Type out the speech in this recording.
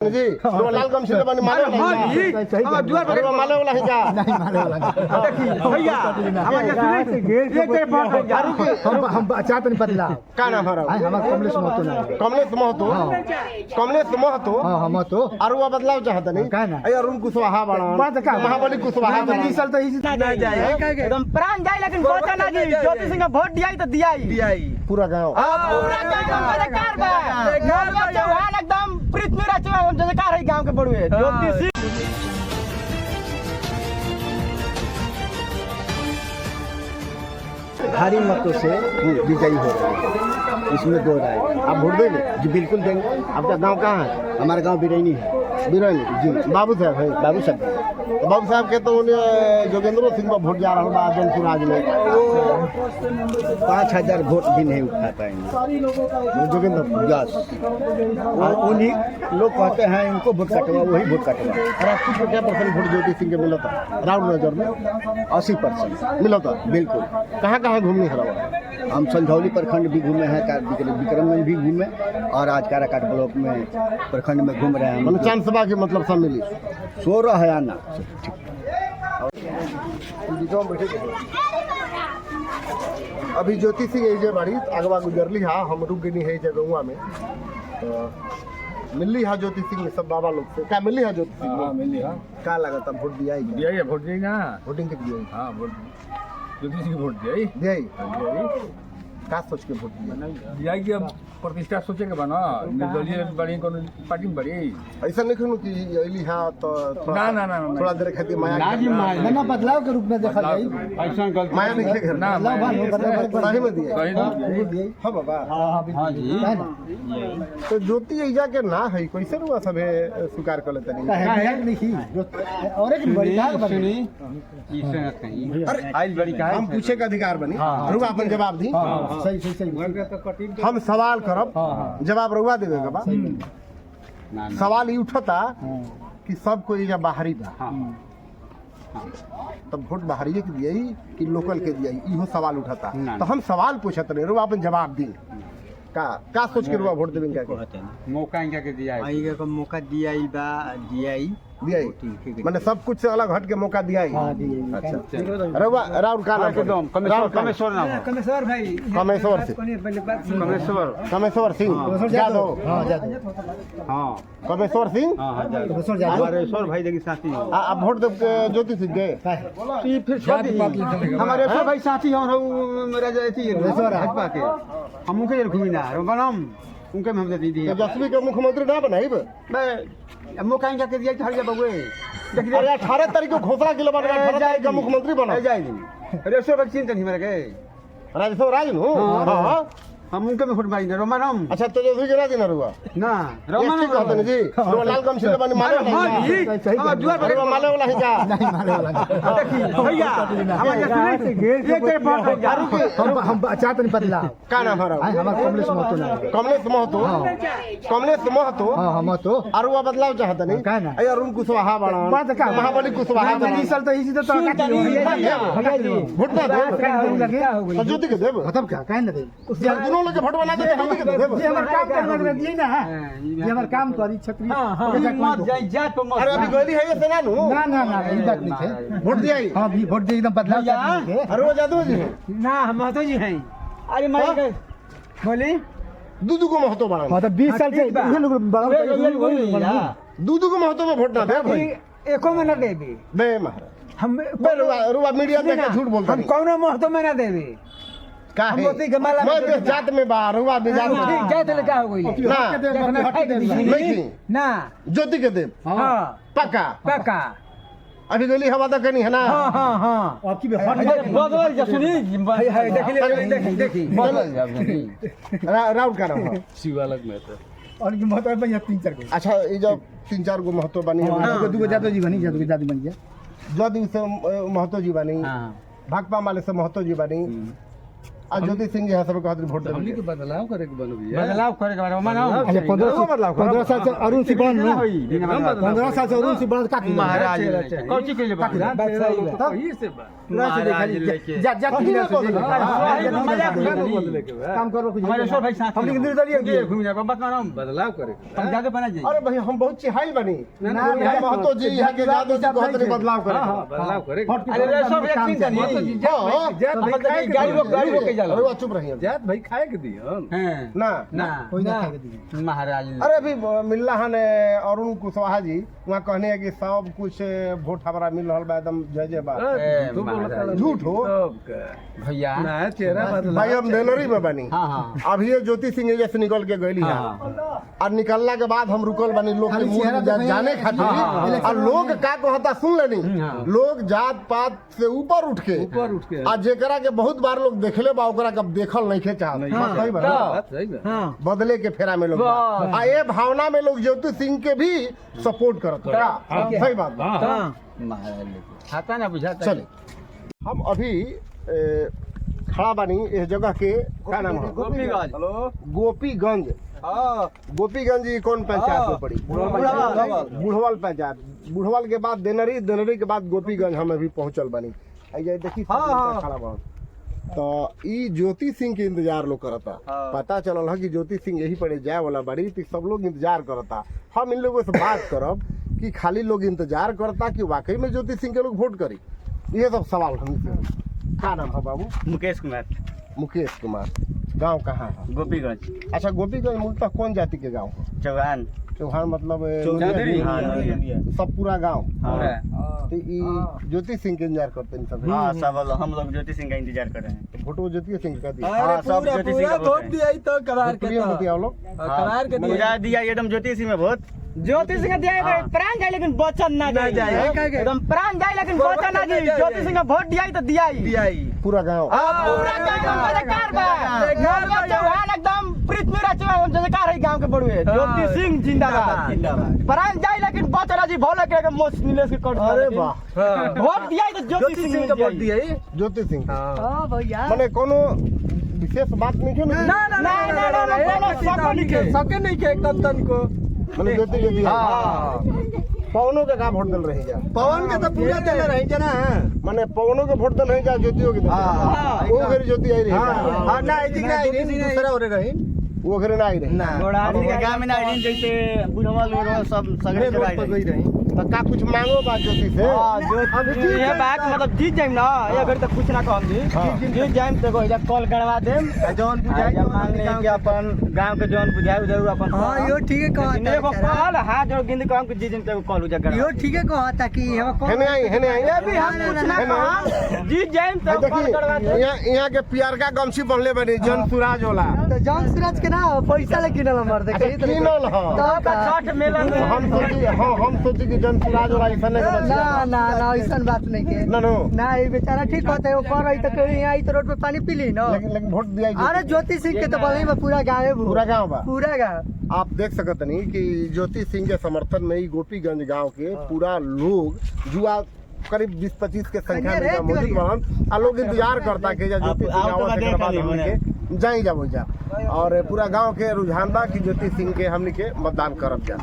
जी लाल कम से बने माले वाला दुआर पर माले वाला है क्या नहीं माले वाला देखिए भैया हमारे सुने एक बात हम चाहते नहीं बदला का नाम है हमारा कमलेश महतो ना कमलेश महतो हां हम तो और वो बदलाव चाहता नहीं का ना अरुण कुशवाहा बड़ा महाबली कुशवाहा बड़ी साल तो ना जाए एकदम प्राण जाए लेकिन पहुंचा ना जी ज्योति सिंह वोट दिया तो दिया पूरा गांव सरकार बा चौहान एकदम पृथ्वीराज चौहान जजकार है गांव के बड़ुए ज्योति सिंह भारी मतों से विजयी हो रहे हैं, इसमें दो राय। आप वोट देंगे? जी बिल्कुल देंगे। आपका गांव कहाँ है? हमारा गांव बिरैनी है। बिरैनी जी बाबू साहब है। बाबू साहब के तो जोगेंद्र सिंह पर वोट जा रहा होगा आजमपुर आज में 5000 वोट भी नहीं उठा पाएंगे जोगेंद्र दास। और उन्हीं लोग कहते हैं इनको वोट कटवा, वही वोट कटवा। और आपको को क्या परसेंट वोट ज्योति सिंह के मिला था? राउंड नजर में 80% मिला था। बिल्कुल। कहाँ घूमने हरा? हम संधौली प्रखंड भी घूमे हैं, विक्रमगंज भी घूमे और आज काराकाट ब्लॉक में प्रखंड में घूम रहे हैं। मतलब चांद सभा के मतलब सब मिली 16 है आना। अभी ज्योति सिंह एजे बाड़ी अगवा गुजरली हा, हम रुक गई है जगहुआ में तो मिली हा ज्योति सिंह सब बाबा लोग से। क्या मिली हा ज्योति सिंह? हाँ मिली हा। क्या लगा था वोट दिया ही वोट दिया ना वोटिंग के दिया। हाँ वोट ज्योति सिंह वोट दिया क्या सोच के वोट दिया कि अब प्रतिष्ठा सोचे के बना निर्दलीय बड़ी कोनो पार्टी में बड़ी ऐसा नहीं कहूं कि अली हां तो ना थोड़ा देर खातिर माया ना बदलाव के रूप में देखा जाए। ऐसा गलती माया नहीं है ना सही में दिया हां बाबा। हां जी तो ज्योति ऐजा के ना है कैसे हुआ सबे स्वीकार कर लेते नहीं और एक बड़ी बात सुनी इससे न कहीं अरे आज बड़ी का हम पूछे का अधिकार बनी रुआ अपन जवाब दी। सही हम सवाल करब जवाब रुआ देवे के बाद सवाल ये उठता कि सब कोई जब बाहरी बा तब वोट बाहरी के दिया कि लोकल के दिया इहो सवाल उठता। तो हम सवाल पूछत रहे रुआ अपन जवाब दी का सोच के रुआ वोट देवे क्या मौका इनका के दिया है को मौका दिया ही बा दिया मैंने सब कुछ से अलग हट के मौका दिया ही। अच्छा राहुल का नाम कमेश्वर नाम कमेश्वर भाई कमेश्वर सिंह यादव। हाँ कमेश्वर सिंह कमेश्वर भाई देखिए साथी आप वोट ज्योति सिंह के हमारे भाई साथी हम मुख्य घूमी ना बनम उनके में हम दे दी जसवी के मुख्यमंत्री ना बनाई मैं मौका इनका के दिया हर जगह बगुए देखिए 18 तारीख को घोषणा किलो बना 18 तारीख का मुख्यमंत्री बना जाए रेसो वैक्सीन तो नहीं मेरे के राजसो राज नु हां हम उनके में फुट मारी ना रोमानम। अच्छा तो जो गिरा देना रुआ ना रोमानम कहते हैं जी लाल कम से बने माले वाला दुआर पर माले वाला है क्या नहीं माले वाला देखिए भैया हमारे सुने एक बात हम चाहते नहीं बदला का नाम है हमारा कमलेश महतो हां हम तो और वो बदलाव चाहता नहीं का ना अरुण कुशवाहा बड़ा महाबली कुशवाहा बड़ी साल तो इसी तो वोट ना दे ज्योति के देव खत्म क्या काहे ना दे लगे वोट बना देते हम के देब ये हमर काम करने दिए ना ये हमर काम करी छतरी मत जाई जा तो मत। अरे अभी गोली है ये सेना नु ना ई बात नहीं है वोट दिया हां भी वोट दे एकदम बदलाव कर के। अरे वो जादू जी ना हम महतो जी हैं। अरे माई के बोली दूदू को महतो बड़ा हां तो 20 साल से ये लोग बड़ा दूदू को महतो में वोट ना दे भाई एको में ना देबे बे महाराज हम रुआ मीडिया में झूठ बोलता हम कौन महतो में ना देबे का है मैं जात में बाहर हुआ बिजात में ठीक जात ले का हो गई नहीं ना ज्योति के देव हां पक्का अभी गोली हवा तो करनी है ना। हां आपकी बदल जा सुनी देखी राउंड का नाम शिवालक में तो और की महत्व बन 3-4 को। अच्छा ये जब 3-4 को महत्व बनी है दो जादव जी बनी जादव बन गया ज्योति से महत्व जी बनी भाकपा माले से महत्व जी बनी आज ज्योति सिंह जी सब कहते वोट दे हमनी के बदलाव करे के बनो भैया बदलाव करे के बारे में मनाओ। अच्छा 15 साल से अरुण सिंह बन 15 साल से अरुण सिंह बन का महाराज कौन चीज के लिए बात वही से महाराज लेके जा जा काम करो कुछ हमारे सो भाई साथ हम लेकिन निर्दलीय घूम जा बात मानो बदलाव करे हम जाके बना जाए। अरे भाई हम बहुत चिहाई बनी महतो जी यहाँ के जादू जी कहते बदलाव करे बदलाव करे अरे सब एक दिन जानी गाड़ी रोक के जाला। अरे चुप रहिए जात भाई खाए के दियो हैं ना ना कोई ना खाए दी महाराज अरे अभी मिल्ला हन अरुण कुशवाहा जी वहाँ कहने हैं कि सब कुछ वोट हमारा मिल रहा बा एकदम जय जय बात तू बोलत झूठ हो भैया ना चेहरा बदला भाई हम देनरी में बनी हां हां अभी ये ज्योति सिंह जैसे निकल के गई है और निकलना के बाद हम रुकल बनी लोग के मुंह जाने खातिर और लोग का कहता सुन लेनी लोग जात पात से ऊपर उठ के आ जेकरा के बहुत बार लोग देखले बा ओकरा के देखल नहीं के चाहत सही बात बात सही बा बदले के फेरा में लोग आ ये भावना में लोग ज्योति सिंह के भी सपोर्ट करत सही बात बा महाराज लेके खाता ना बुझाता चले हम अभी खड़ा बानी इस जगह के क्या नाम है गोपीगंज गोपीगंज गोपीगंज ये कौन पंचायत में पड़ी बुढ़वल पंचायत बुढ़वल के बाद देनरी देनरी के बाद गोपीगंज हम अभी पहुंचल बानी आइए देखी खड़ा बा तो ई ज्योति सिंह के इंतजार लोग करता पता चलल है कि ज्योति सिंह यही पड़े जाए वाला बड़ी तो सब लोग इंतजार करता हम इन लोगों से बात करब कि खाली लोग इंतजार करता कि वाकई में ज्योति सिंह के लोग वोट करी ये सब सवाल हमसे क्या नाम है बाबू मुकेश कुमार गांव कहाँ है गोपीगंज अच्छा गोपीगंज मूलतः कौन जाति के गांव है चौहान चौहान मतलब चौधरी सब पूरा गांव पूरा तो ई ज्योति सिंह के इंतजार करते हैं सब हाँ सब हम लोग ज्योति सिंह का इंतजार कर रहे हैं। फोटो ज्योति सिंह का दिया हाँ सब ज्योति सिंह का वोट है। दिया तो करार के प्रिय मोती आप लोग करार के मुझे दिया एकदम ज्योति सिंह में वोट ज्योति सिंह दिया प्राण जाए लेकिन वचन ना जाए एकदम प्राण जाए लेकिन वचन ना जाए ज्योति सिंह का वोट दिया तो दिया ही पूरा गांव पूरा गांव मजेदार बा चौहान एकदम पृथ्वी राज मजेदार है गांव के बड़ुए ज्योति सिंह जिंदाबाद प्राण जाए लेकिन वचन जी भोले के मोस्ट नीलेश के कट अरे वाह वोट दिया तो ज्योति सिंह का वोट दिया ज्योति सिंह हां भैया माने कोनो विशेष बात नहीं है ना ना सके नहीं के एकदम तन को माने ज्योति के दिया पवनों के का वोट दल रही जा पवन के तो पूरा चल रही है ना माने पवनों के वोट दल रही जा ज्योतियों के वो फिर ज्योति आई रही हां ना दूसरा हो रही वो घर ना आई रही गाँव में ना जैसे बुढ़वा लोग सब सगरे रही तो का कुछ मांगो बा ज्योति से ये बात मतलब जीत जाइम ना ये घर तक कुछ ना कहम जी जीत जाइम तो कोई कॉल करवा देम जौन बुझाई मान ले कि अपन गांव के जौन बुझाई जरूर अपन हां यो ठीक है कहता एगो कॉल हाथ जोड़ गिनती कहम कि जीत जाइम तो कॉल उजा कर यो ठीक है कहता कि हम हेने आई ये भी हम कुछ ना कहम जीत जाइम तो कॉल करवा देम देखिए यहाँ के पियर का गमछी बनले बनी जन सुराज होला तो जॉन सूरज के ना पैसा लेके किनल मर दे कही किनल तो का छठ मेला में हम सोची कि जन सुराज होला ऐसा नहीं ना ना ना ऐसन बात नहीं के ना नो ना ये बेचारा ठीक होता है वो कर रही तो कहीं आई तो रोड पे पानी पी ली ना लेकिन वोट दिया अरे ज्योति सिंह के तो बगल में पूरा गाँव है पूरा गांव बा पूरा गाँव आप देख सकत नहीं कि ज्योति सिंह के समर्थन में ही गोपीगंज गांव के पूरा लोग जुआ करीब 20-25 के संख्या में मौजूद बन आ लोग इंतजार करता कि ज्योति सिंह आवा से बाद हमके जाई जा और पूरा गांव के रुझान बा कि ज्योति सिंह के हमनी के मतदान करब जा।